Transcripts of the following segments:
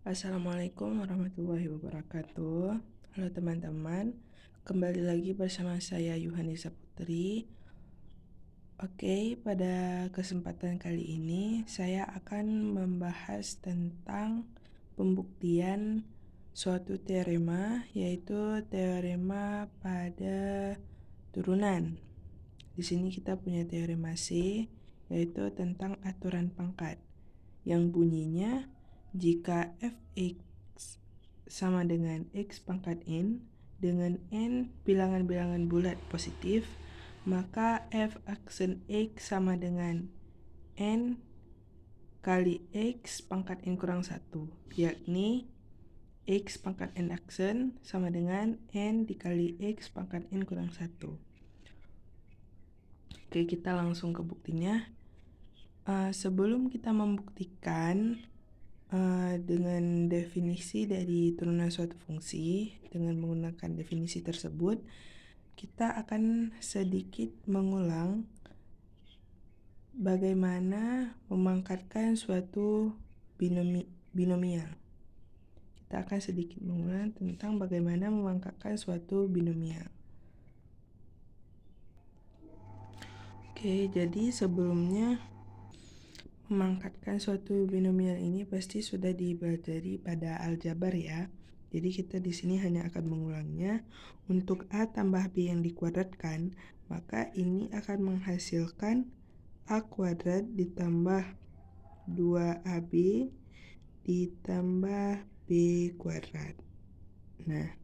Assalamualaikum warahmatullahi wabarakatuh. Halo teman-teman, kembali lagi bersama saya Yuhanisa Putri. Oke, pada kesempatan kali ini saya akan membahas tentang pembuktian suatu teorema, yaitu teorema pada turunan. Di sini kita punya teorema C, yaitu tentang aturan pangkat, yang bunyinya jika fx sama dengan x pangkat n dengan n bilangan-bilangan bulat positif, maka f aksen x sama dengan n kali x pangkat n kurang 1, yakni x pangkat n aksen sama dengan n dikali x pangkat n kurang 1. Oke, kita langsung ke buktinya. Sebelum kita membuktikan dengan definisi dari turunan suatu fungsi, dengan menggunakan definisi tersebut, kita akan sedikit mengulang bagaimana memangkatkan suatu binomial. Kita akan sedikit mengulang tentang bagaimana memangkatkan suatu binomial. Oke, jadi sebelumnya memangkatkan suatu binomial ini pasti sudah dipelajari pada aljabar ya. Jadi kita di sini hanya akan mengulangnya. Untuk a tambah b yang dikuadratkan, maka ini akan menghasilkan a kuadrat ditambah 2ab ditambah b kuadrat. Nah,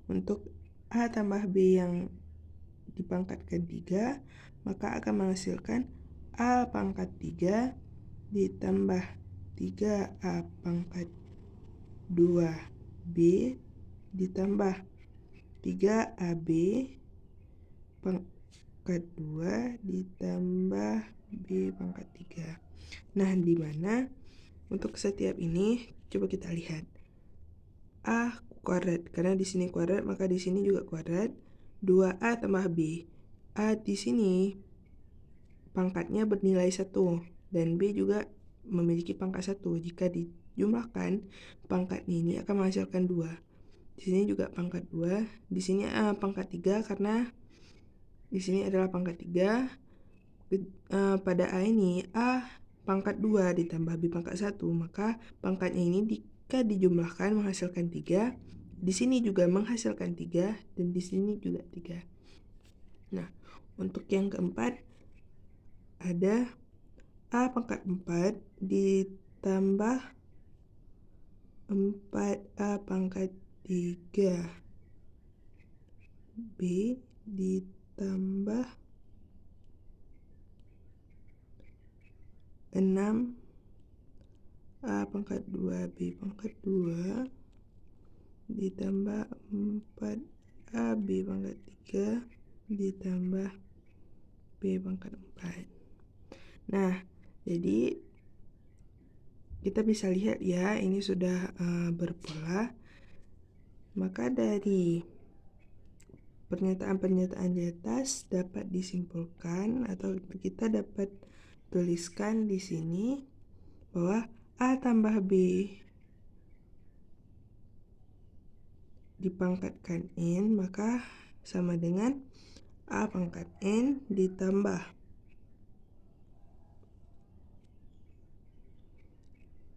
untuk a tambah b yang dipangkatkan 3, maka akan menghasilkan a pangkat 3 ditambah 3a pangkat 2b ditambah 3ab pangkat 2 ditambah b pangkat 3. Nah, di mana untuk setiap ini coba kita lihat. A kuadrat, karena di sini kuadrat maka di sini juga kuadrat. 2a tambah b. A di sini pangkatnya bernilai 1 dan b juga memiliki pangkat 1. Jika dijumlahkan, pangkatnya ini akan menghasilkan 2. Di sini juga pangkat 2, di sini pangkat 3 karena di sini adalah pangkat 3. Pada a ini a pangkat 2 ditambah b pangkat 1, maka pangkatnya ini jika dijumlahkan menghasilkan 3. Di sini juga menghasilkan 3 dan di sini juga 3. Nah, untuk yang keempat ada a pangkat 4 ditambah 4a pangkat 3 b ditambah 6a pangkat 2 b pangkat 2 ditambah 4ab pangkat 3 ditambah b pangkat 4. Nah, jadi kita bisa lihat ya, ini sudah berpola. Maka dari pernyataan-pernyataan di atas dapat disimpulkan atau kita dapat tuliskan di sini bahwa a tambah b dipangkatkan n maka sama dengan a pangkat n ditambah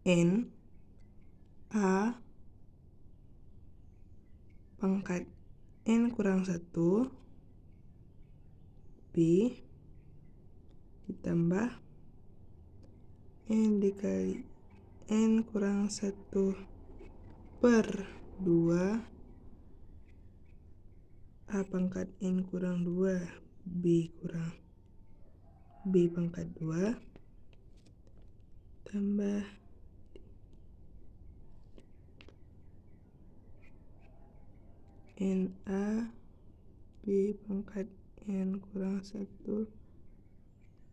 n a pangkat n kurang 1 b ditambah n dikali n kurang 1 per 2 a pangkat n kurang 2 b kurang b pangkat 2 tambah na b pangkat n kurang 1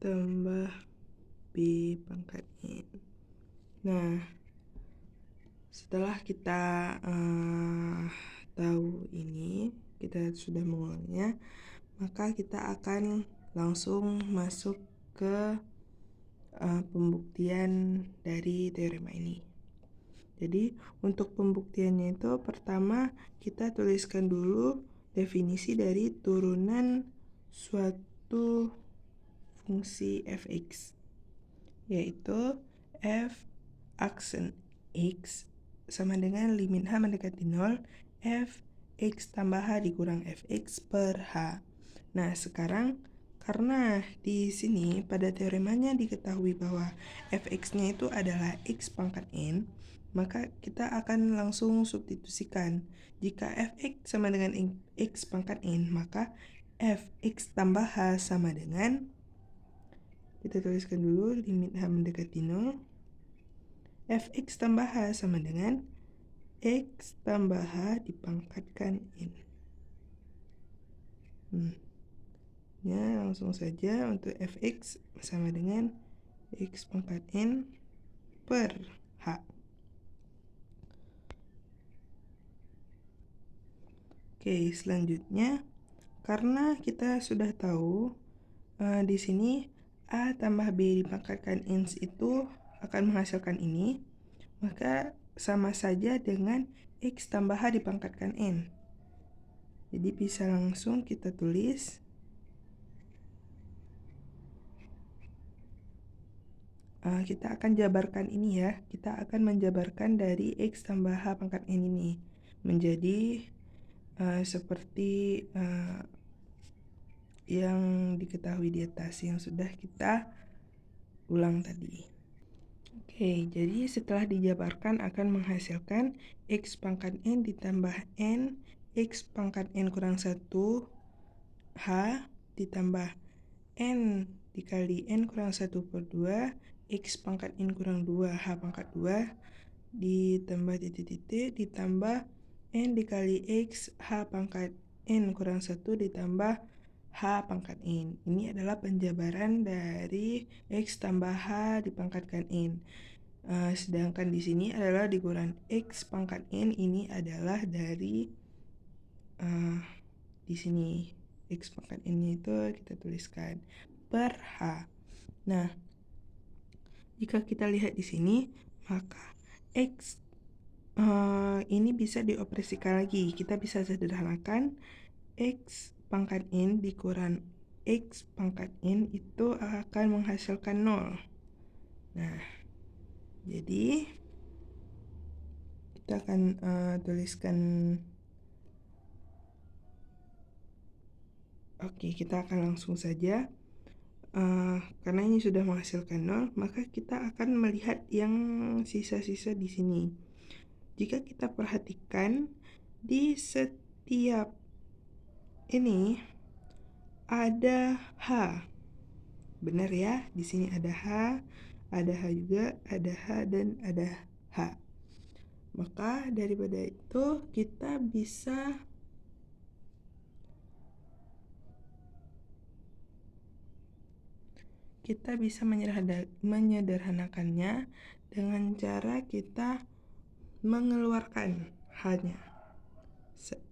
tambah b pangkat n. Nah, setelah kita tahu ini, kita sudah mengulangnya, maka kita akan langsung masuk ke pembuktian dari teorema ini. Jadi untuk pembuktiannya itu pertama kita tuliskan dulu definisi dari turunan suatu fungsi fx, yaitu f aksen x sama dengan limit h mendekati 0 f x tambah h dikurang fx per h. Nah, sekarang karena di sini pada teoremanya diketahui bahwa fx-nya itu adalah x pangkat n, maka kita akan langsung substitusikan. Jika fx sama dengan x pangkat n, maka fx tambah h sama dengan, kita tuliskan dulu limit h mendekati 0, fx tambah h sama dengan x tambah h dipangkatkan n. Ya, langsung saja untuk fx sama dengan x pangkat n per h. Oke, selanjutnya karena kita sudah tahu di sini a tambah b dipangkatkan n itu akan menghasilkan ini, maka sama saja dengan x tambah h dipangkatkan n. Jadi bisa langsung kita tulis kita akan jabarkan ini ya. Kita akan menjabarkan dari x tambah h pangkat n ini menjadi seperti yang diketahui di atas yang sudah kita ulang tadi. Oke, jadi setelah dijabarkan akan menghasilkan x pangkat n ditambah n x pangkat n kurang 1 h ditambah n dikali n kurang 1 per 2 x pangkat n kurang 2 h pangkat 2 ditambah titik-titik ditambah n dikali x h pangkat n kurang 1 ditambah h pangkat n. Ini adalah penjabaran dari x tambah h dipangkatkan n. Sedangkan di sini adalah dikurang x pangkat n, ini adalah dari di sini x pangkat n itu kita tuliskan per h. Nah, jika kita lihat di sini, maka x ini bisa dioperasikan lagi. Kita bisa sederhanakan x pangkat n dikurang x pangkat n itu akan menghasilkan 0. Nah, jadi kita akan tuliskan. Oke, kita akan langsung saja. Karena ini sudah menghasilkan 0, maka kita akan melihat yang sisa-sisa di sini. Jika kita perhatikan di setiap ini ada h. Benar ya? Di sini ada h juga, ada h dan ada h. Maka daripada itu kita bisa menyederhanakannya dengan cara kita mengeluarkan h-nya,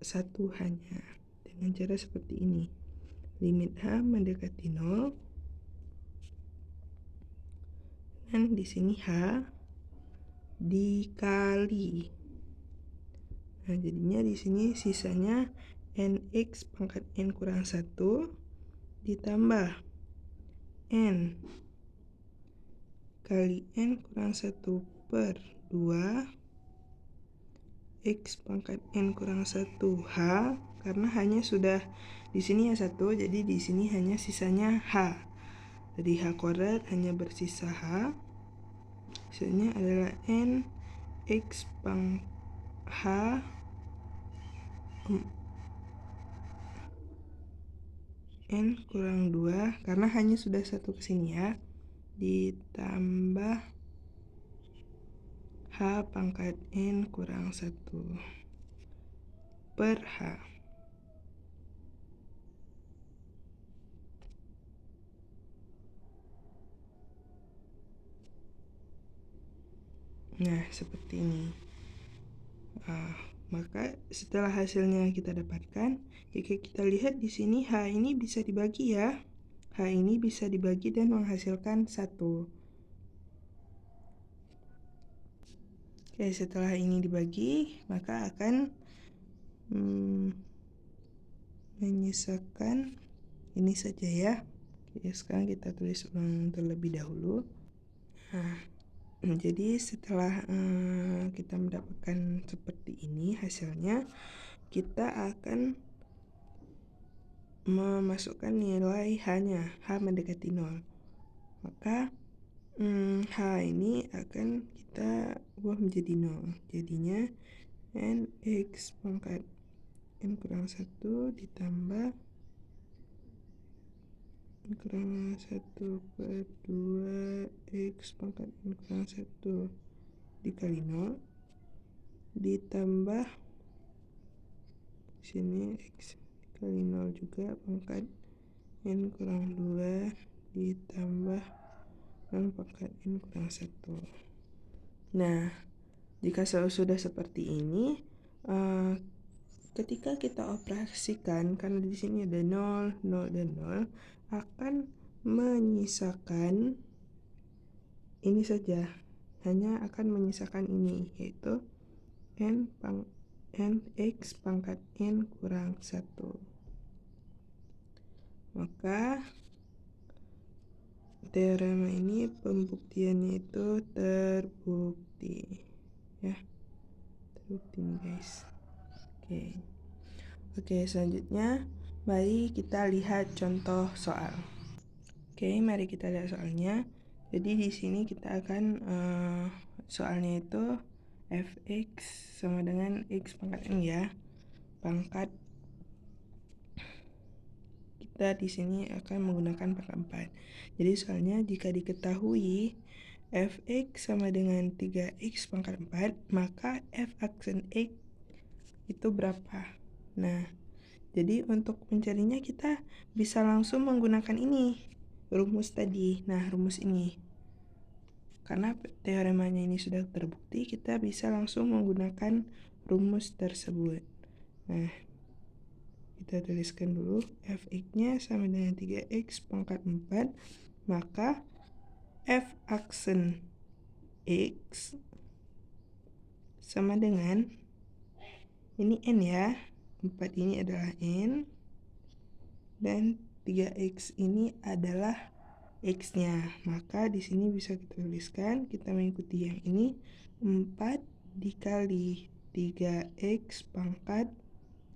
satu h-nya, dengan cara seperti ini. Limit h mendekati 0 dan di sini h dikali. Nah, jadinya di sini sisanya nx pangkat n kurang 1 ditambah n kali n kurang 1 per 2 x pangkat n kurang 1 h, karena hanya sudah di sini ya 1, jadi di sini hanya sisanya h. Jadi h kuadrat hanya bersisa h. Sisanya adalah n x pangkat h n kurang 2, karena hanya sudah 1 kesini ya, ditambah h pangkat n kurang 1 per h. Nah, seperti ini. Maka setelah hasilnya kita dapatkan, jika kita lihat di sini h ini bisa dibagi ya. H ini bisa dibagi dan menghasilkan 1. Oke, Oke, setelah ini dibagi, maka akan menyisakan ini saja ya. Oke, sekarang kita tulis ulang terlebih dahulu. Nah, jadi setelah kita mendapatkan seperti ini hasilnya, kita akan memasukkan nilai H-nya, H mendekati 0. Maka H ini akan kita ubah menjadi 0. Jadinya Nx pangkat N kurang 1 ditambah N kurang 1 per 2 X pangkat N kurang 1 dikali 0 ditambah sini X dikali 0 juga pangkat N kurang 2 ditambah 0 pangkat N kurang 1. Nah, jika sudah seperti ini, ketika kita operasikan, karena di sini ada 0, 0, dan 0, akan menyisakan ini saja. Hanya akan menyisakan ini, yaitu Nx pangkat N kurang 1. Maka teorema ini pembuktiannya itu terbukti. Ya, terbukti nih guys. Oke, selanjutnya mari kita lihat contoh soal. Oke, mari kita lihat soalnya. Jadi di sini kita akan soalnya itu fx sama dengan x pangkat n ya. Pangkat kita di sini akan menggunakan pangkat 4. Jadi soalnya jika diketahui fx sama dengan 3x pangkat 4, maka f aksen x itu berapa? Nah, jadi untuk mencarinya kita bisa langsung menggunakan ini, rumus tadi. Nah, rumus ini. Karena teoremanya ini sudah terbukti, kita bisa langsung menggunakan rumus tersebut. Nah, kita tuliskan dulu fx-nya sama dengan 3x pangkat 4, maka f aksen x sama dengan ini n ya, 4 ini adalah n, dan 3x ini adalah x-nya. Maka di sini bisa kita tuliskan, kita mengikuti yang ini, 4 dikali 3x pangkat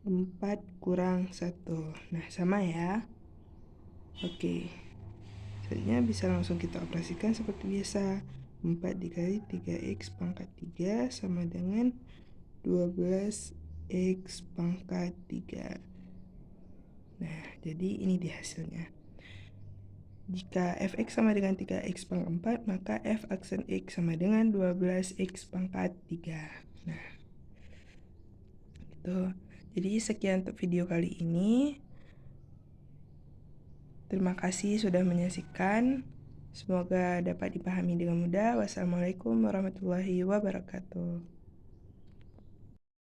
4 kurang 1. Nah, sama ya. Oke. Selanjutnya bisa langsung kita operasikan seperti biasa. 4 dikali 3x pangkat 3 sama dengan 12x pangkat 3. Nah, jadi ini di hasilnya. Jika fx sama dengan 3x pangkat 4, maka f aksen x sama dengan 12x pangkat 3. Nah, gitu. Jadi sekian untuk video kali ini. Terima kasih sudah menyaksikan. Semoga dapat dipahami dengan mudah. Wassalamualaikum warahmatullahi wabarakatuh.